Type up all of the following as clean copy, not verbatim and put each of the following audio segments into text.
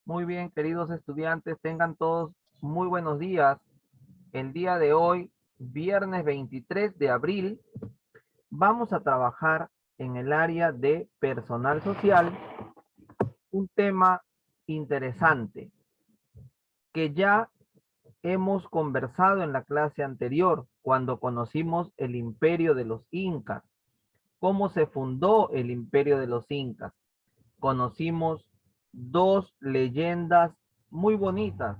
Muy bien, queridos estudiantes, tengan todos muy buenos días. El día de hoy, viernes 23 de abril, vamos a trabajar en el área de personal social, un tema interesante que ya hemos conversado en la clase anterior, cuando conocimos el imperio de los incas, cómo se fundó el imperio de los incas. Conocimos dos leyendas muy bonitas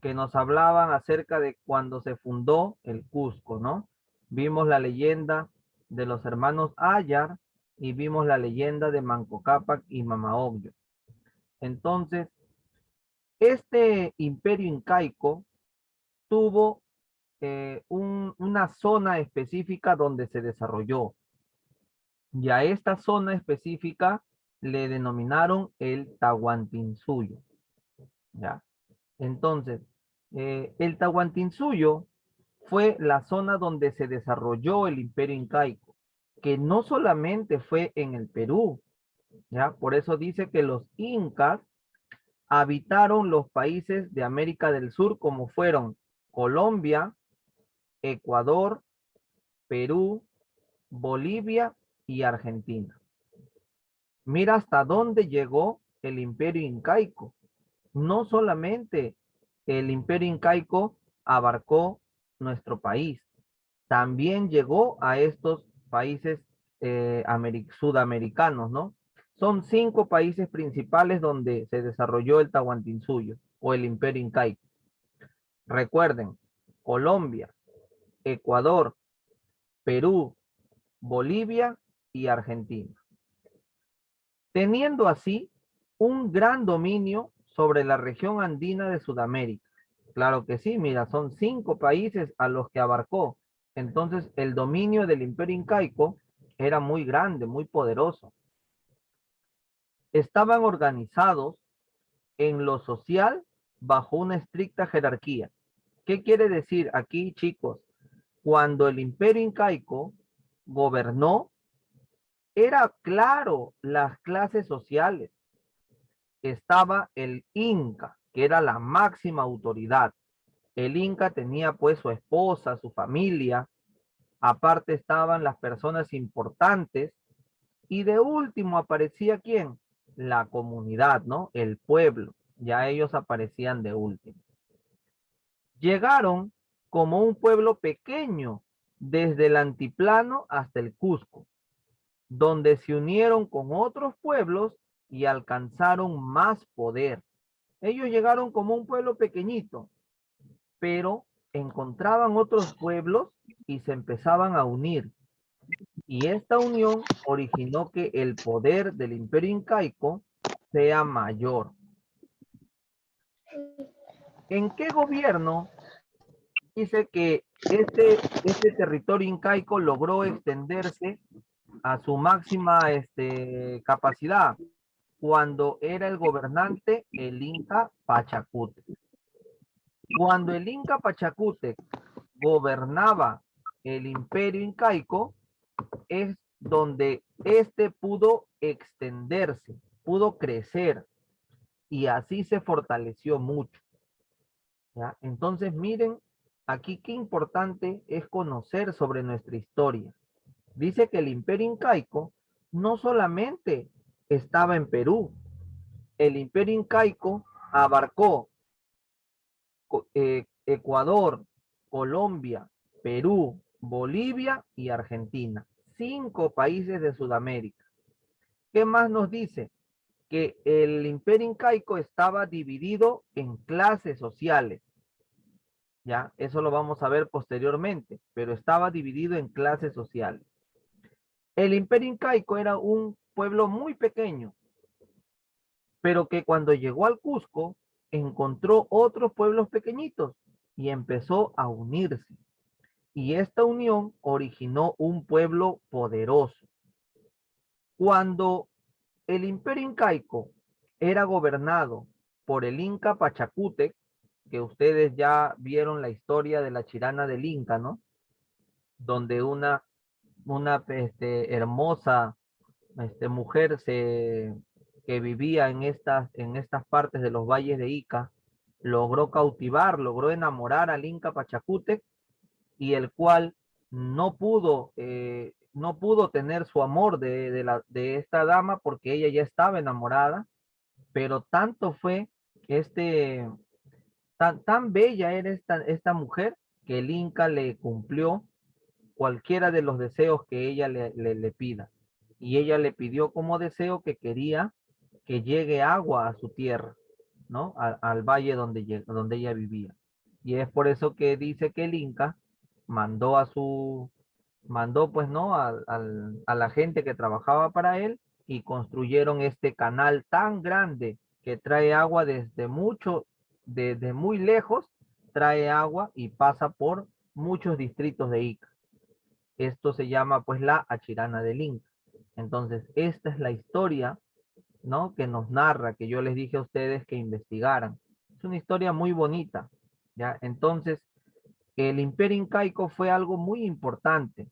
que nos hablaban acerca de cuando se fundó el Cusco, ¿no? Vimos la leyenda de los hermanos Ayar y vimos la leyenda de Manco Cápac y Mama Ocllo. Entonces, este imperio incaico tuvo una zona específica donde se desarrolló. Y a esta zona específica le denominaron el Tahuantinsuyo. ¿Ya? Entonces, el Tahuantinsuyo fue la zona donde se desarrolló el imperio incaico, que no solamente fue en el Perú, ¿ya? Por eso dice que los incas habitaron los países de América del Sur como fueron Colombia, Ecuador, Perú, Bolivia y Argentina. Mira hasta dónde llegó el imperio incaico. No solamente el imperio incaico abarcó nuestro país, también llegó a estos países sudamericanos, ¿no? Son 5 países principales donde se desarrolló el Tahuantinsuyo o el imperio incaico. Recuerden, Colombia, Ecuador, Perú, Bolivia y Argentina. Teniendo así un gran dominio sobre la región andina de Sudamérica. Claro que sí, mira, son 5 países a los que abarcó. Entonces, el dominio del imperio incaico era muy grande, muy poderoso. Estaban organizados en lo social bajo una estricta jerarquía. ¿Qué quiere decir aquí, chicos? Cuando el imperio incaico gobernó, era claro las clases sociales. Estaba el Inca, que era la máxima autoridad. El Inca tenía pues su esposa, su familia, aparte estaban las personas importantes y de último aparecía ¿quién? La comunidad, ¿no? El pueblo. Ya ellos aparecían de último. Llegaron como un pueblo pequeño desde el antiplano hasta el Cusco, donde se unieron con otros pueblos y alcanzaron más poder. Ellos llegaron como un pueblo pequeñito, pero encontraban otros pueblos y se empezaban a unir. Y esta unión originó que el poder del imperio incaico sea mayor. ¿En qué gobierno dice que este territorio incaico logró extenderse a su máxima capacidad? Cuando era el gobernante el Inca Pachacútec. Cuando el Inca Pachacútec gobernaba el imperio incaico, es donde este pudo extenderse, pudo crecer y así se fortaleció mucho. ¿Ya? Entonces miren aquí qué importante es conocer sobre nuestra historia. Dice que el imperio incaico no solamente estaba en Perú, el imperio incaico abarcó Ecuador, Colombia, Perú, Bolivia y Argentina. 5 países de Sudamérica. ¿Qué más nos dice? Que el imperio incaico estaba dividido en clases sociales. Ya, eso lo vamos a ver posteriormente, pero estaba dividido en clases sociales. El imperio incaico era un pueblo muy pequeño, pero que cuando llegó al Cusco encontró otros pueblos pequeñitos y empezó a unirse. Y esta unión originó un pueblo poderoso. Cuando el imperio incaico era gobernado por el Inca Pachacútec, que ustedes ya vieron la historia de la Chirana del Inca, ¿no? Donde una hermosa mujer que vivía en estas partes de los valles de Ica, logró cautivar, logró enamorar al Inca Pachacútec, y el cual no pudo tener su amor de esta dama porque ella ya estaba enamorada, pero tanto fue este, tan bella era esta mujer que el Inca le cumplió cualquiera de los deseos que ella le pida. Y ella le pidió como deseo que quería que llegue agua a su tierra, ¿no? Al valle donde ella vivía. Y es por eso que dice que el Inca mandó mandó pues, ¿no? A la gente que trabajaba para él y construyeron este canal tan grande que trae agua desde muy lejos, trae agua y pasa por muchos distritos de Ica. Esto se llama pues la Achirana del Inca. Entonces, esta es la historia, ¿no? Que nos narra, que yo les dije a ustedes que investigaran. Es una historia muy bonita, ¿ya? Entonces, el Imperio Incaico fue algo muy importante,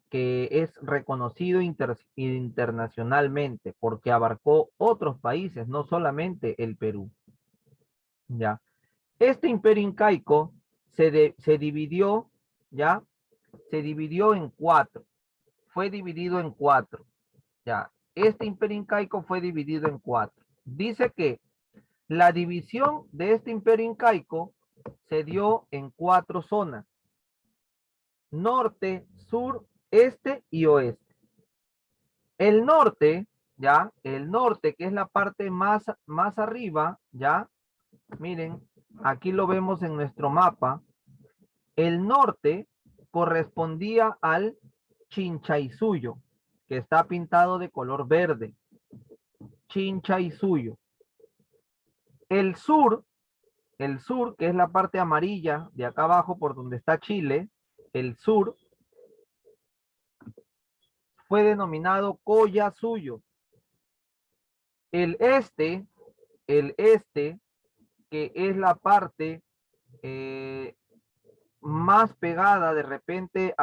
que es reconocido internacionalmente, porque abarcó otros países, no solamente el Perú, ¿ya? Este Imperio Incaico se dividió, ¿ya? Se dividió en cuatro. Fue dividido en cuatro. Ya, este imperio incaico fue dividido en cuatro. Dice que la división de este imperio incaico se dio en cuatro zonas: norte, sur, este y oeste. El norte, ya, el norte, que es la parte más arriba, ya, miren, aquí lo vemos en nuestro mapa. El norte correspondía al Chinchaysuyo, que está pintado de color verde. Chinchaysuyo. El sur, que es la parte amarilla de acá abajo por donde está Chile, el sur, fue denominado Collasuyo. El este, que es la parte más pegada de repente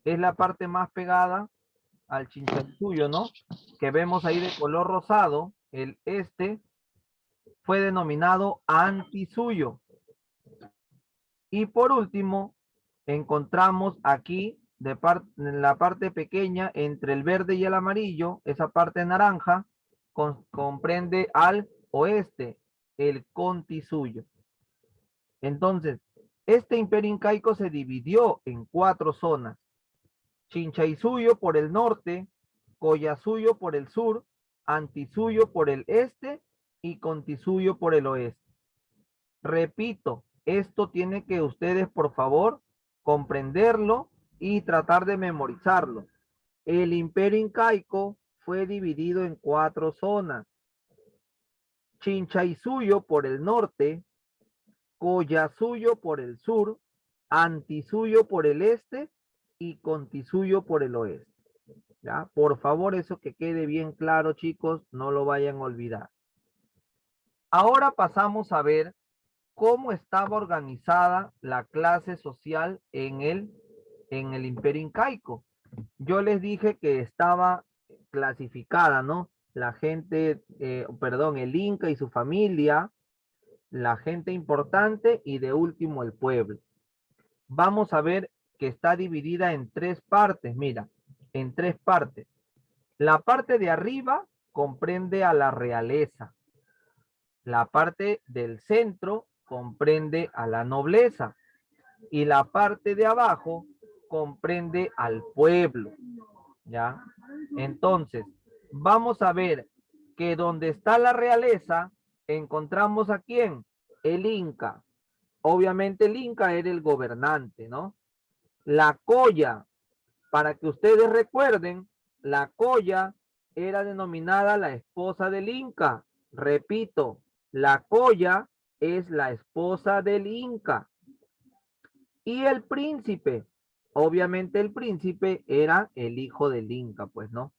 es la parte más pegada al Chinchaysuyo, ¿no? Que vemos ahí de color rosado. El este fue denominado Antisuyo. Y por último, encontramos aquí en la parte pequeña entre el verde y el amarillo, esa parte naranja, comprende al oeste, el Contisuyo. Entonces, este imperio incaico se dividió en cuatro zonas: Chinchaysuyo por el norte, Collasuyo por el sur, Antisuyo por el este y Contisuyo por el oeste. Repito, esto tiene que ustedes, por favor, comprenderlo y tratar de memorizarlo. El imperio incaico fue dividido en cuatro zonas: Chinchaysuyo por el norte, Collasuyo por el sur, Antisuyo por el este y Contisuyo por el oeste. ¿Ya? Por favor, eso que quede bien claro, chicos, no lo vayan a olvidar. Ahora pasamos a ver cómo estaba organizada la clase social en el imperio incaico. Yo les dije que estaba clasificada, ¿no? La gente, perdón, el Inca y su familia, la gente importante y de último el pueblo. Vamos a ver que está dividida en tres partes, mira, en tres partes. La parte de arriba comprende a la realeza. La parte del centro comprende a la nobleza y la parte de abajo comprende al pueblo, ¿ya? Entonces, vamos a ver que donde está la realeza encontramos a quién, el Inca. Obviamente el Inca era el gobernante, ¿no? La Colla, para que ustedes recuerden, la Colla era denominada la esposa del Inca. Repito, la Colla es la esposa del Inca. Y el príncipe, obviamente el príncipe era el hijo del Inca, pues, ¿no?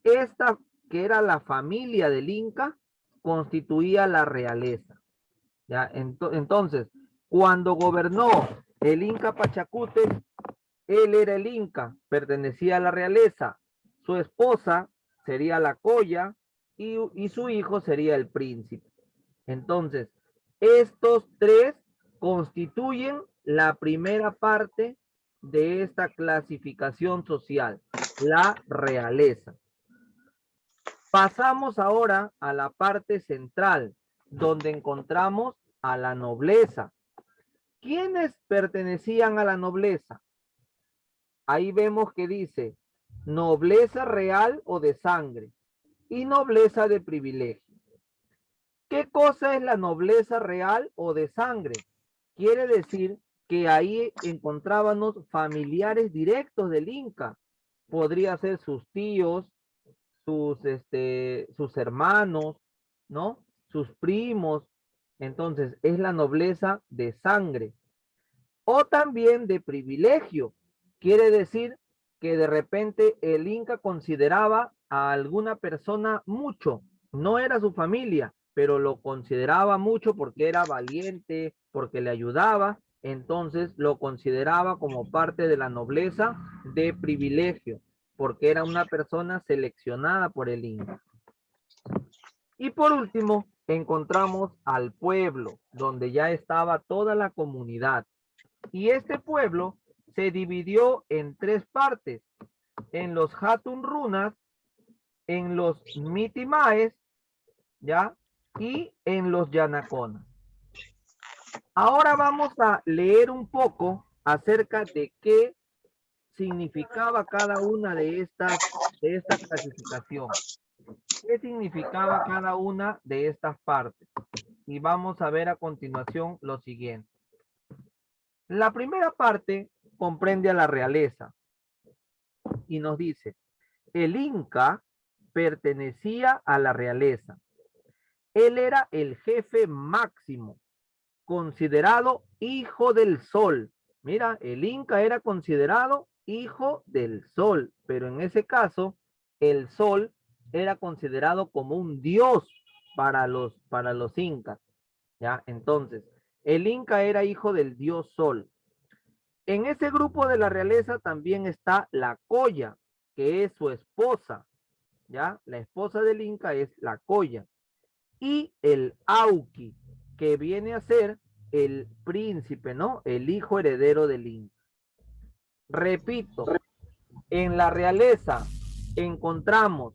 Esta, que era la familia del Inca, constituía la realeza. ¿Ya? Entonces, cuando gobernó el Inca Pachacútec, él era el Inca, pertenecía a la realeza. Su esposa sería la colla y su hijo sería el príncipe. Entonces, estos tres constituyen la primera parte de esta clasificación social, la realeza. Pasamos ahora a la parte central, donde encontramos a la nobleza. ¿Quiénes pertenecían a la nobleza? Ahí vemos que dice nobleza real o de sangre y nobleza de privilegio. ¿Qué cosa es la nobleza real o de sangre? Quiere decir que ahí encontrábamos familiares directos del Inca. Podría ser sus tíos, sus hermanos, ¿no? Sus primos. Entonces, es la nobleza de sangre. O también de privilegio. Quiere decir que de repente el Inca consideraba a alguna persona mucho. No era su familia, pero lo consideraba mucho porque era valiente, porque le ayudaba. Entonces lo consideraba como parte de la nobleza de privilegio, porque era una persona seleccionada por el Inca. Y por último, encontramos al pueblo, donde ya estaba toda la comunidad. Y este pueblo se dividió en tres partes, en los Hatun Runas, en los Mitimaes, ¿ya? Y en los Yanaconas. Ahora vamos a leer un poco acerca de qué significaba cada una de esta clasificación. ¿Qué significaba cada una de estas partes? Y vamos a ver a continuación lo siguiente. La primera parte comprende a la realeza y nos dice, el Inca pertenecía a la realeza. Él era el jefe máximo, considerado hijo del sol. Mira, el Inca era considerado hijo del sol, pero en ese caso, el sol era considerado como un dios para los incas. ¿Ya? Entonces, el Inca era hijo del dios sol. En ese grupo de la realeza también está la Colla, que es su esposa, ¿ya? La esposa del Inca es la Colla. Y el Auqui, que viene a ser el príncipe, ¿no? El hijo heredero del Inca. Repito, en la realeza encontramos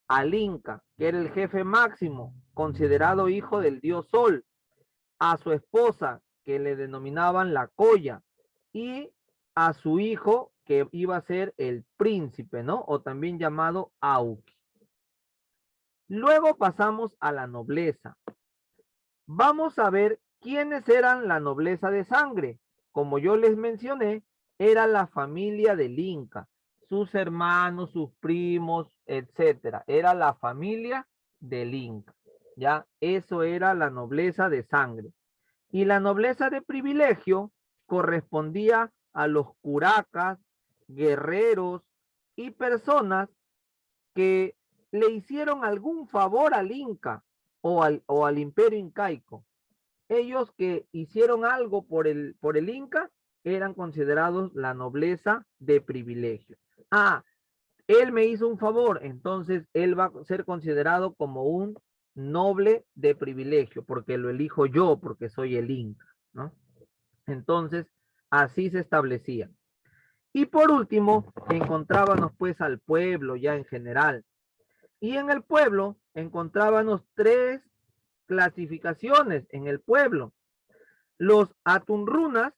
al Inca, que era el jefe máximo, considerado hijo del dios Sol, a su esposa, que le denominaban la Colla, y a su hijo, que iba a ser el príncipe, ¿no? O también llamado Auqui. Luego pasamos a la nobleza. Vamos a ver quiénes eran la nobleza de sangre. Como yo les mencioné, era la familia del Inca, sus hermanos, sus primos, etcétera. Era la familia del Inca. Ya, eso era la nobleza de sangre. Y la nobleza de privilegio correspondía a los curacas, guerreros y personas que le hicieron algún favor al Inca o al imperio incaico. Ellos que hicieron algo por el Inca eran considerados la nobleza de privilegio. Ah, él me hizo un favor, entonces él va a ser considerado como un noble de privilegio, porque lo elijo yo, porque soy el Inca, ¿no? Entonces, así se establecía. Y por último, encontrábamos pues al pueblo ya en general. Y en el pueblo encontrábamos tres clasificaciones en el pueblo. Los Atunrunas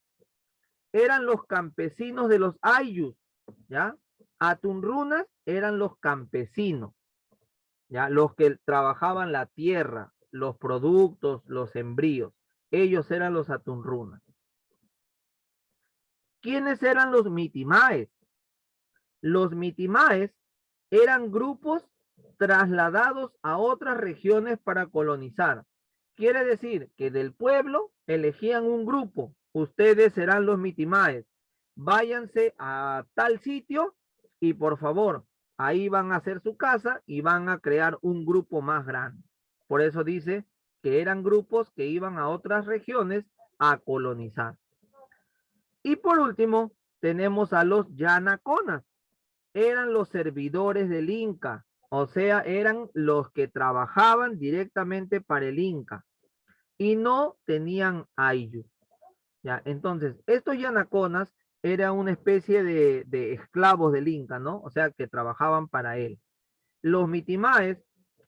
eran los campesinos de los Ayllus, ¿ya? Atunrunas eran los campesinos, ¿ya? Los que trabajaban la tierra, los productos, los sembríos. Ellos eran los Atunrunas. ¿Quiénes eran los Mitimaes? Los Mitimaes eran grupos trasladados a otras regiones para colonizar. Quiere decir que del pueblo elegían un grupo. Ustedes serán los Mitimaes. Váyanse a tal sitio y por favor, ahí van a hacer su casa y van a crear un grupo más grande. Por eso dice que eran grupos que iban a otras regiones a colonizar. Y por último, tenemos a los Yanaconas. eran los servidores del Inca, o sea, eran los que trabajaban directamente para el Inca y no tenían ayllu. ¿Ya? Entonces, estos yanaconas eran una especie de esclavos del Inca, ¿no? O sea, que trabajaban para él. Los mitimaes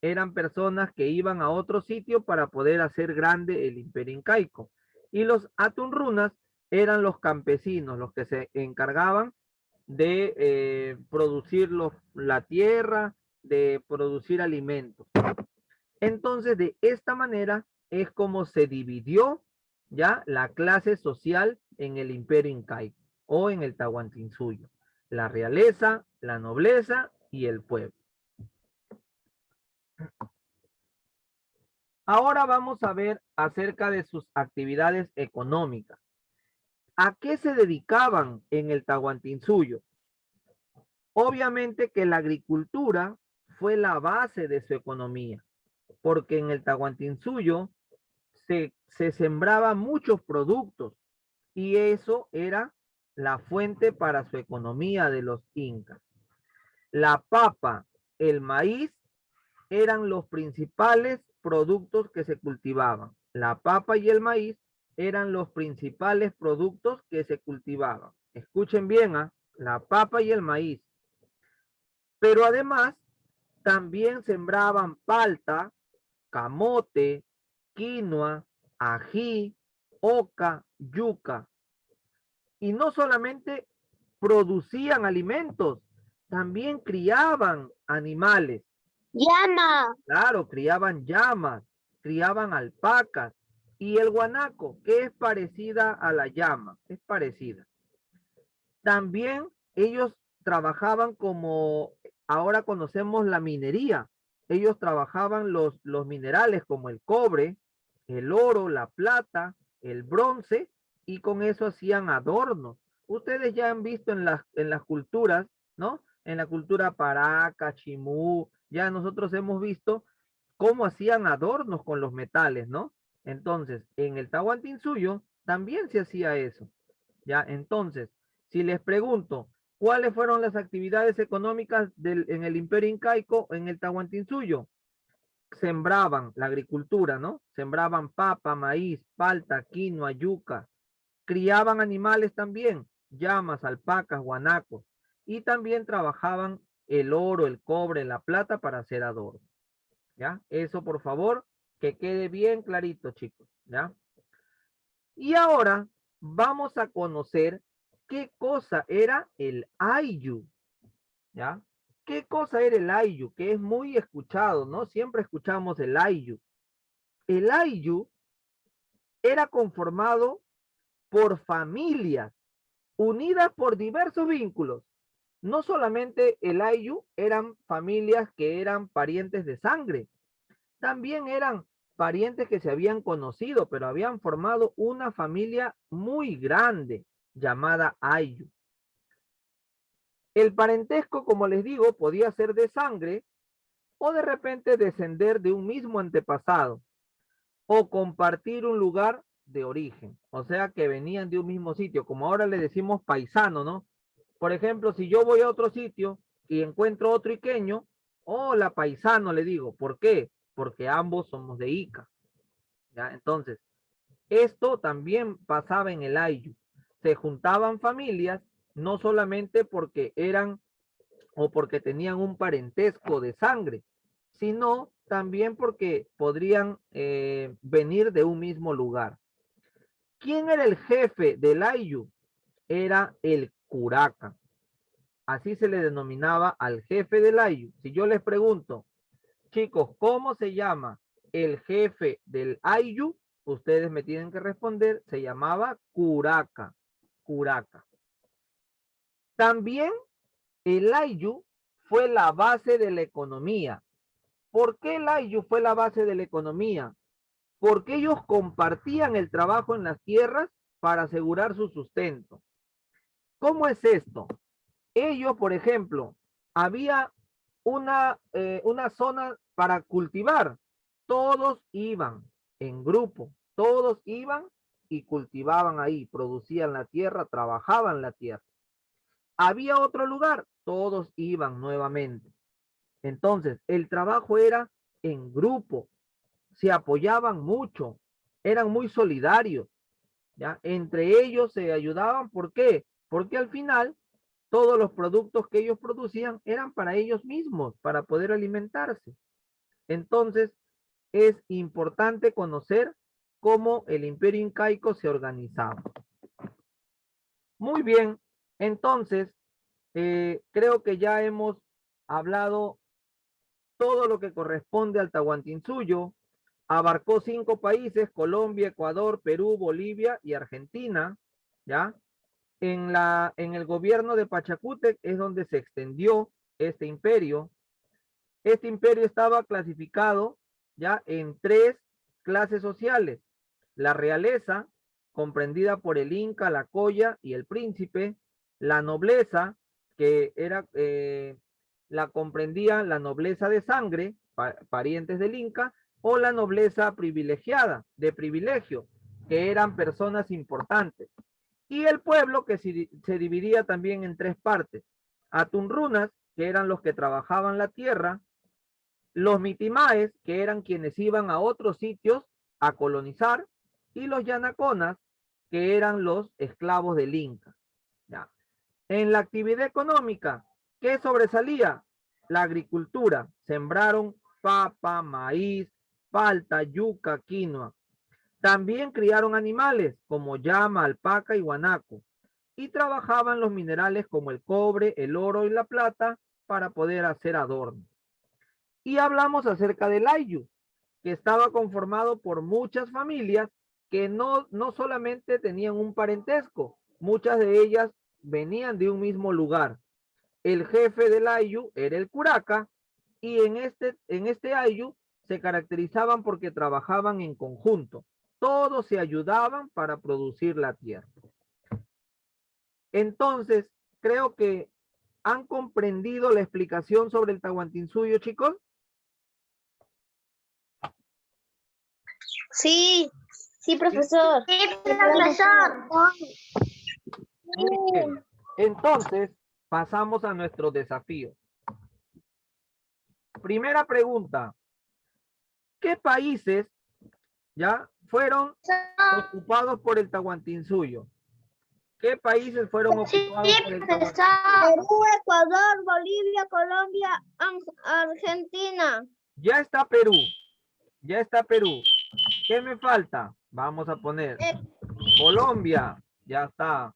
eran personas que iban a otro sitio para poder hacer grande el imperio incaico. Y los atunrunas eran los campesinos, los que se encargaban de producir la tierra, de producir alimentos. Entonces, de esta manera es como se dividió ya la clase social en el imperio incaico o en el Tahuantinsuyo. La realeza, la nobleza y el pueblo. Ahora vamos a ver acerca de sus actividades económicas. ¿A qué se dedicaban en el Tahuantinsuyo? Obviamente que la agricultura fue la base de su economía, porque en el Tahuantinsuyo se sembraba muchos productos y eso era la fuente para su economía de los incas. La papa, el maíz eran los principales productos que se cultivaban. La papa y el maíz eran los principales productos que se cultivaban. Escuchen bien, ¿eh? La papa y el maíz. Pero además, también sembraban palta, camote, quinoa, ají, oca, yuca. Y no solamente producían alimentos, también criaban animales. Llama. Claro, criaban llamas, criaban alpacas y el guanaco, que es parecida a la llama, es parecida. También ellos trabajaban como ahora conocemos la minería. Ellos trabajaban los minerales como el cobre, el oro, la plata, el bronce y con eso hacían adornos. Ustedes ya han visto en las culturas, ¿no? En la cultura paraca, chimú, ya nosotros hemos visto cómo hacían adornos con los metales, ¿no? Entonces, en el Tahuantinsuyo también se hacía eso. Ya, entonces, si les pregunto, ¿cuáles fueron las actividades económicas en el Imperio Incaico, en el Tahuantinsuyo? Sembraban la agricultura, ¿no? Sembraban papa, maíz, palta, quinoa, yuca. Criaban animales también, llamas, alpacas, guanacos. Y también trabajaban el oro, el cobre, la plata para hacer adornos. ¿Ya? Eso, por favor, que quede bien clarito, chicos. ¿Ya? Y ahora vamos a conocer qué cosa era el ayllu, ¿ya? ¿Qué cosa era el ayllu? Que es muy escuchado, ¿no? Siempre escuchamos el ayllu. El ayllu era conformado por familias unidas por diversos vínculos. No solamente el ayllu eran familias que eran parientes de sangre, también eran parientes que se habían conocido, pero habían formado una familia muy grande llamada ayllu. El parentesco, como les digo, podía ser de sangre o de repente descender de un mismo antepasado o compartir un lugar de origen, o sea que venían de un mismo sitio, como ahora le decimos paisano, ¿no? Por ejemplo, si yo voy a otro sitio y encuentro otro iqueño, hola paisano, le digo, ¿por qué? Porque ambos somos de Ica, ¿ya? Entonces, esto también pasaba en el ayllu. Se juntaban familias, no solamente porque eran o porque tenían un parentesco de sangre, sino también porque podrían venir de un mismo lugar. ¿Quién era el jefe del ayllu? Era el curaca. Así se le denominaba al jefe del ayllu. Si yo les pregunto, chicos, ¿cómo se llama el jefe del ayllu? Ustedes me tienen que responder, se llamaba curaca. Curaca. También el ayllu fue la base de la economía. ¿Por qué el ayllu fue la base de la economía? Porque ellos compartían el trabajo en las tierras para asegurar su sustento. ¿Cómo es esto? Ellos, por ejemplo, había una zona para cultivar. Todos iban en grupo, todos iban y cultivaban ahí, producían la tierra, trabajaban la tierra. Había otro lugar, todos iban nuevamente. Entonces, el trabajo era en grupo, se apoyaban mucho, eran muy solidarios, ¿ya? Entre ellos se ayudaban, ¿por qué? Porque al final todos los productos que ellos producían eran para ellos mismos, para poder alimentarse. Entonces, es importante conocer cómo el Imperio Incaico se organizaba. Muy bien, entonces, creo que ya hemos hablado todo lo que corresponde al Tahuantinsuyo. Abarcó 5 países: Colombia, Ecuador, Perú, Bolivia y Argentina, ¿ya? En el gobierno de Pachacútec es donde se extendió este imperio. Este imperio estaba clasificado ya en 3 clases sociales: la realeza, comprendida por el inca, la colla y el príncipe; la nobleza, que era la comprendía la nobleza de sangre, parientes del inca; o la nobleza privilegiada, de privilegio, que eran personas importantes; y el pueblo, que se dividía también en 3 partes: atunrunas, que eran los que trabajaban la tierra; los mitimaes, que eran quienes iban a otros sitios a colonizar; y los yanaconas, que eran los esclavos del Inca. ¿Ya? En la actividad económica, ¿qué sobresalía? La agricultura. Sembraron papa, maíz, palta, yuca, quinoa. También criaron animales como llama, alpaca y guanaco. Y trabajaban los minerales como el cobre, el oro y la plata para poder hacer adornos. Y hablamos acerca del Ayllu, que estaba conformado por muchas familias que no solamente tenían un parentesco, muchas de ellas venían de un mismo lugar. El jefe del Ayllu era el curaca, y en este Ayllu se caracterizaban porque trabajaban en conjunto. Todos se ayudaban para producir la tierra. Entonces, creo que han comprendido la explicación sobre el Tahuantinsuyo, chicos. Sí, sí, profesor. Sí, profesor. Muy bien. Entonces, pasamos a nuestro desafío. Primera pregunta. ¿Qué países ya fueron ocupados por el Tahuantinsuyo? ¿Qué países fueron ocupados por el Tahuantinsuyo? Perú, Ecuador, Bolivia, Colombia, Argentina. Ya está Perú. Ya está Perú. ¿Qué me falta? Vamos a poner Colombia. Ya está.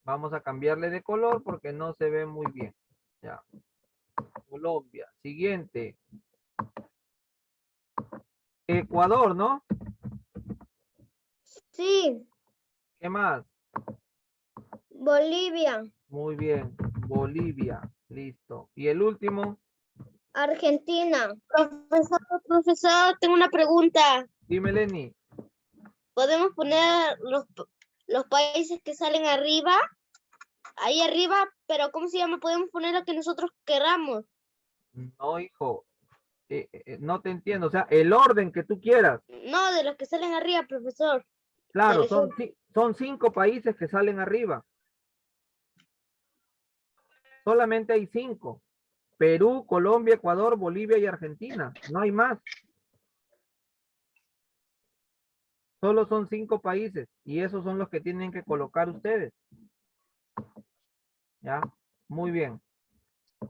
Vamos a cambiarle de color porque no se ve muy bien. Ya. Colombia. Siguiente. Ecuador, ¿no? Sí. ¿Qué más? Bolivia. Muy bien. Bolivia. Listo. ¿Y el último? Argentina. Profesor, tengo una pregunta. Dime, Lenny. ¿Podemos poner los países que salen arriba? Ahí arriba, pero ¿cómo se llama? Podemos poner lo que nosotros queramos. No, hijo. No te entiendo. O sea, el orden que tú quieras. No, de los que salen arriba, profesor. Claro, son 5 países que salen arriba. Solamente hay 5. Perú, Colombia, Ecuador, Bolivia y Argentina. No hay más. Solo son 5 países y esos son los que tienen que colocar ustedes. ¿Ya? Muy bien.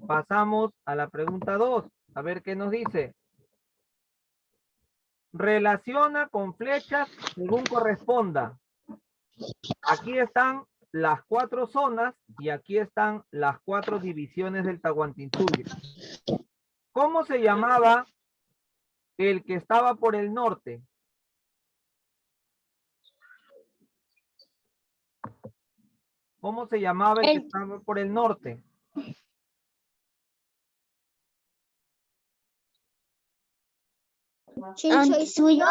Pasamos a la pregunta 2. A ver qué nos dice. Relaciona con flechas según corresponda. Aquí están las 4 zonas y aquí están las 4 divisiones del Tahuantinsuyo. ¿Cómo se llamaba el que estaba por el norte? ¿Cómo se llamaba el que estaba por el norte? Chinchaysuyo.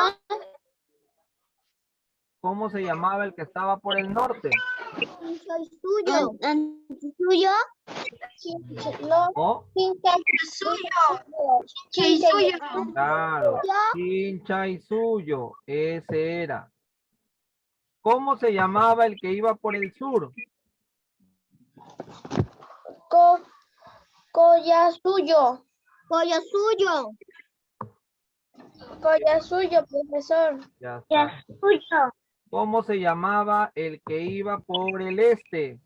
¿Cómo se llamaba el que estaba por el norte? Chinchaysuyo. ¿Oh? Chinchaysuyo. Claro, Chinchaysuyo, ese era. ¿Cómo se llamaba el que iba por el sur? Collasuyo. Collasuyo. Collasuyo, profesor. Ya está. Collasuyo. ¿Cómo se llamaba el que iba por el este?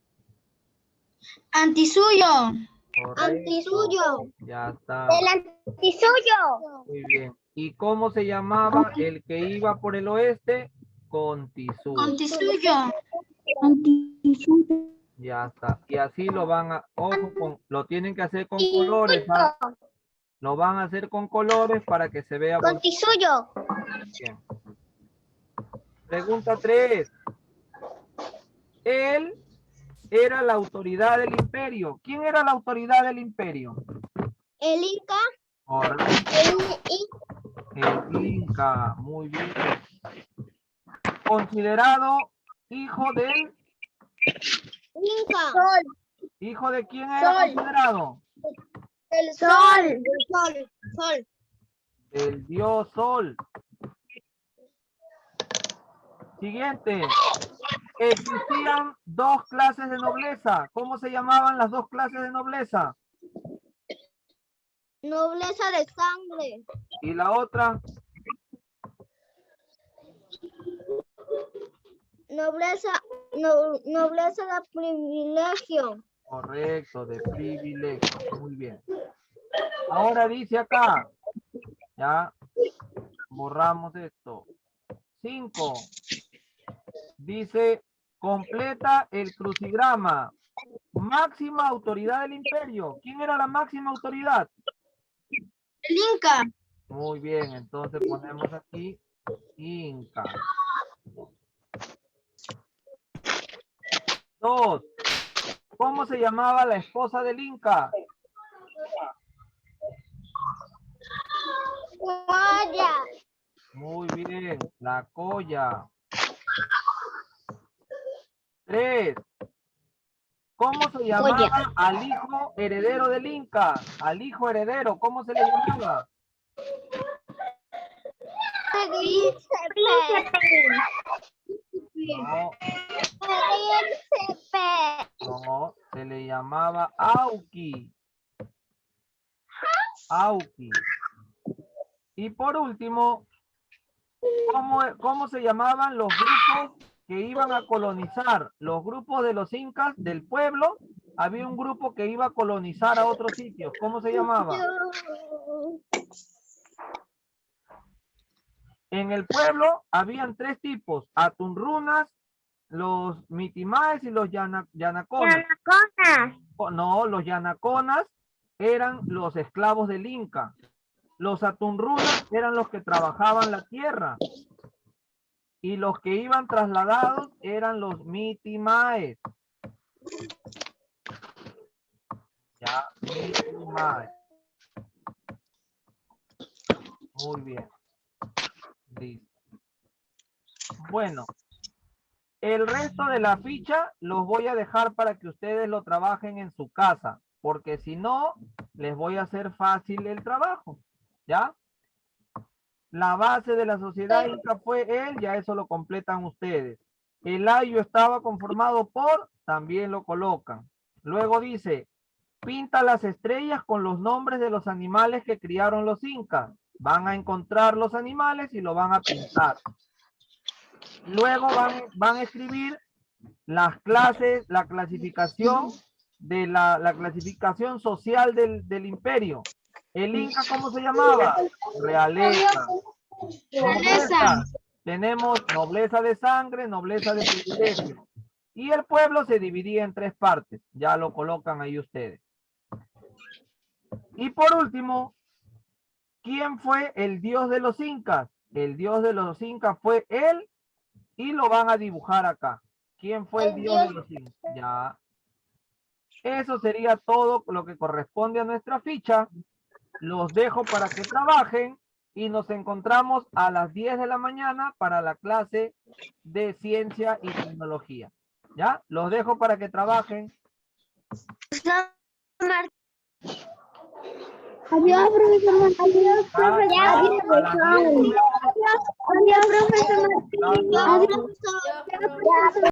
Antisuyo. Correcto. Antisuyo. Ya está. El antisuyo. Muy bien. ¿Y cómo se llamaba el que iba por el oeste? Contisuyo. Antisuyo. Ya está. Y así lo van a, ojo, lo tienen que hacer con colores, ¿ah? Lo van a hacer con colores para que se vea bonito. Contisuyo. Bien. Pregunta 3. Él era la autoridad del imperio. ¿Quién era la autoridad del imperio? El Inca. Correcto. El El Inca. Muy bien. Considerado hijo del... Inca. Sol. ¿Hijo de quién era considerado? El sol. Sol. Sol. El dios Sol. Siguiente. Existían dos clases de nobleza. ¿Cómo se llamaban las dos clases de nobleza? Nobleza de sangre. ¿Y la otra? Nobleza de privilegio. Correcto, de privilegio. Muy bien. Ahora dice acá. Ya. Borramos esto. 5. Dice, completa el crucigrama. Máxima autoridad del imperio. ¿Quién era la máxima autoridad? El Inca. Muy bien, entonces ponemos aquí Inca. 2. ¿Cómo se llamaba la esposa del Inca? Coya. Muy bien, la Coya. 3. ¿Cómo se llamaba al hijo heredero del Inca? Al hijo heredero, ¿cómo se le llamaba? No, se le llamaba Auqui. Auqui. Y por último, ¿cómo se llamaban los grupos que iban a colonizar? Los grupos de los incas del pueblo, había un grupo que iba a colonizar a otros sitios. ¿Cómo se llamaba? En el pueblo habían 3 tipos, atunrunas, los mitimaes y los yanaconas. No, los yanaconas eran los esclavos del Inca. Los atunrunas eran los que trabajaban la tierra. Y los que iban trasladados eran los mitimaes. Ya, mitimaes. Muy bien. Listo. Bueno, el resto de la ficha los voy a dejar para que ustedes lo trabajen en su casa, porque si no, les voy a hacer fácil el trabajo, ¿ya? La base de la sociedad inca fue él, ya eso lo completan ustedes. El ayo estaba conformado por, también lo colocan. Luego dice, pinta las estrellas con los nombres de los animales que criaron los incas. Van a encontrar los animales y lo van a pintar. Luego van a escribir las clases, la clasificación de la clasificación social del imperio. El Inca, ¿cómo se llamaba? Realeza. Nobleza. Tenemos nobleza de sangre, nobleza de privilegio. Y el pueblo se dividía en 3 partes. Ya lo colocan ahí ustedes. Y por último, ¿quién fue el dios de los incas? El dios de los incas fue él y lo van a dibujar acá. ¿Quién fue el dios de los incas? Ya. Eso sería todo lo que corresponde a nuestra ficha. Los dejo para que trabajen y nos encontramos a las 10 de la mañana para la clase de ciencia y tecnología. ¿Ya? Los dejo para que trabajen. Adiós, profesor. Adiós, A las 10 nos vemos. Adiós, profesor Martín. Chao, chao. Adiós, profesor.